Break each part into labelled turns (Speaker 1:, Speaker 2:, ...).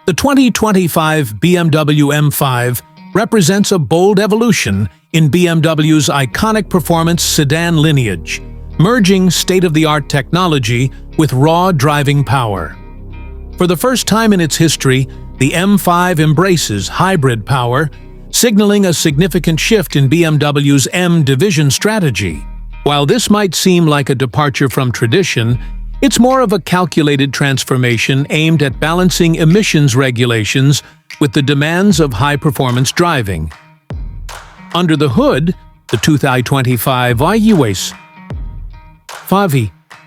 Speaker 1: The 2025 BMW M5 represents a bold evolution in BMW's iconic performance sedan lineage, merging state-of-the-art technology with raw driving power. For the first time in its history, the M5 embraces hybrid power, signaling a significant shift in BMW's M division strategy. While this might seem like a departure from tradition, it's more of a calculated transformation aimed at balancing emissions regulations with the demands of high-performance driving. Under the hood, the 2025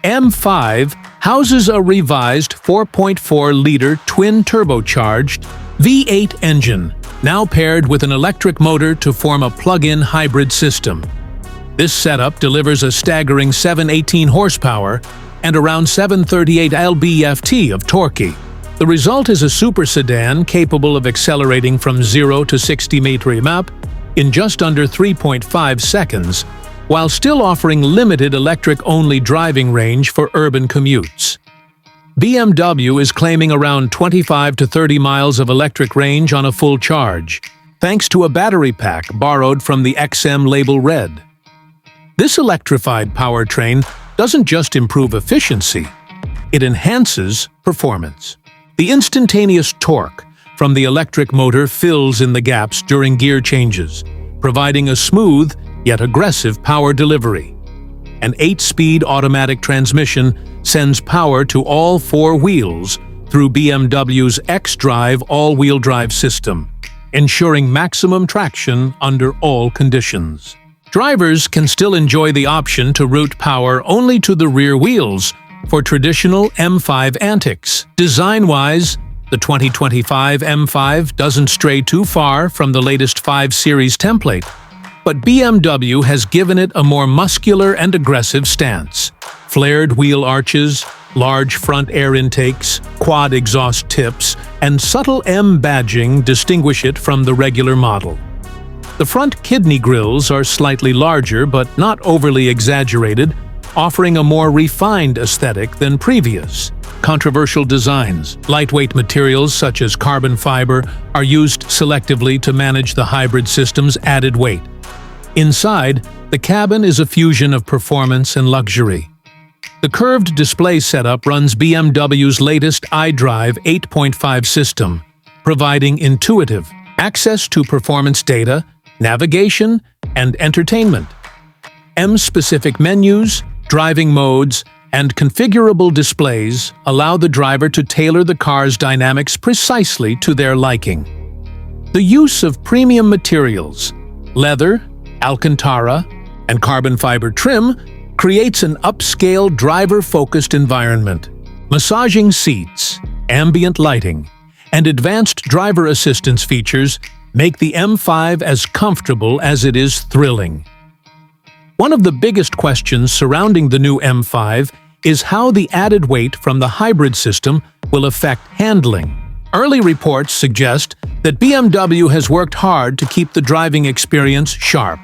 Speaker 1: M5 houses a revised 4.4-liter twin-turbocharged V8 engine, now paired with an electric motor to form a plug-in hybrid system. This setup delivers a staggering 718 horsepower and around 738 lb-ft of torque. The result is a super sedan capable of accelerating from 0 to 60 mph in just under 3.5 seconds, while still offering limited electric-only driving range for urban commutes. BMW is claiming around 25 to 30 miles of electric range on a full charge, thanks to a battery pack borrowed from the XM Label Red. This electrified powertrain doesn't just improve efficiency, it enhances performance. The instantaneous torque from the electric motor fills in the gaps during gear changes, providing a smooth yet aggressive power delivery. An 8-speed automatic transmission sends power to all four wheels through BMW's xDrive all-wheel drive system, ensuring maximum traction under all conditions. Drivers can still enjoy the option to route power only to the rear wheels for traditional M5 antics. Design-wise, the 2025 M5 doesn't stray too far from the latest 5 Series template, but BMW has given it a more muscular and aggressive stance. Flared wheel arches, large front air intakes, quad exhaust tips, and subtle M badging distinguish it from the regular model. The front kidney grills are slightly larger but not overly exaggerated, offering a more refined aesthetic than previous. Controversial designs, lightweight materials such as carbon fiber are used selectively to manage the hybrid system's added weight. Inside, the cabin is a fusion of performance and luxury. The curved display setup runs BMW's latest iDrive 8.5 system, providing intuitive access to performance data, navigation, and entertainment. M-specific menus, driving modes, and configurable displays allow the driver to tailor the car's dynamics precisely to their liking. The use of premium materials, leather, Alcantara, and carbon fiber trim creates an upscale driver-focused environment. Massaging seats, ambient lighting, and advanced driver assistance features make the M5 as comfortable as it is thrilling. One of the biggest questions surrounding the new M5 is how the added weight from the hybrid system will affect handling. Early reports suggest that BMW has worked hard to keep the driving experience sharp.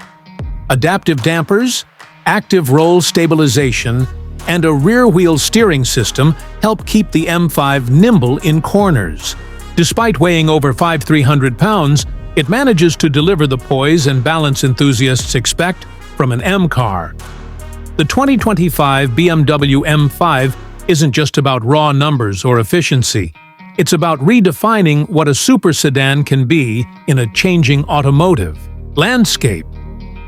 Speaker 1: Adaptive dampers, active roll stabilization, and a rear-wheel steering system help keep the M5 nimble in corners. Despite weighing over 5,300 pounds, it manages to deliver the poise and balance enthusiasts expect from an M car. The 2025 BMW M5 isn't just about raw numbers or efficiency. It's about redefining what a super sedan can be in a changing automotive landscape.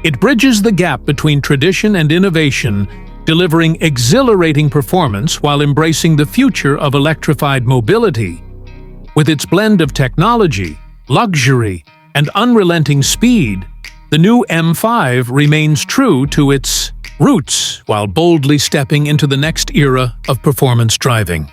Speaker 1: It bridges the gap between tradition and innovation, delivering exhilarating performance while embracing the future of electrified mobility. With its blend of technology, luxury, and unrelenting speed, the new M5 remains true to its roots while boldly stepping into the next era of performance driving.